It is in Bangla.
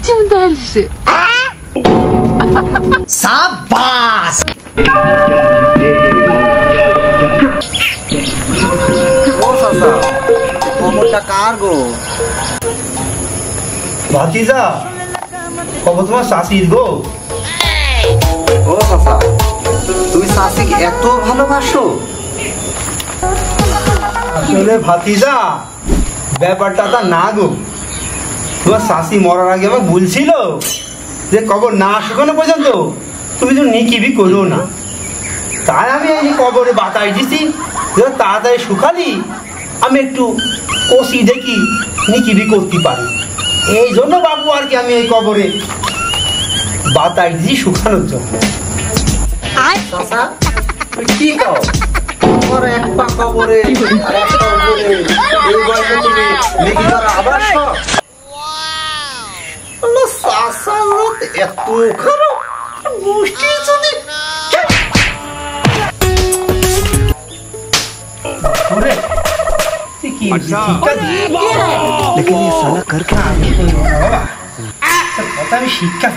চিন্তা হচ্ছে সাবাস ও চাচা খবরটা কার গো ভাতিজা খবর তোমার শাশির গো ও চাচা তুমি শাশিকে এত ভালোবাসো আসলে ভাতিজা ব্যাপারটা তা না গো তোমার শাশি মরার আগে আমার বলছিল যে কবর না শুকানো পর্যন্ত তুমি তো নিকিবি করো না তাই আমি এই কবরে বাতাই দিছি তাড়াতাড়ি শুকালি আমি একটু কষি দেখি নিকিবি করতে পারি এই জন্য বাবু আর কি আমি এই কবরে বাতাই দিছি শুকানোর জন্য চাচা তুমি কি কও তোমার এক পা কবরে আর এক পা উপরে এই বয়সে তুমি নেকি করা আবার শখ আল্লাহ চাচা এত খারাপ গোষ্ঠী যদি लेकिन ये साला कर क्या बाबा पता नहीं शिक्षा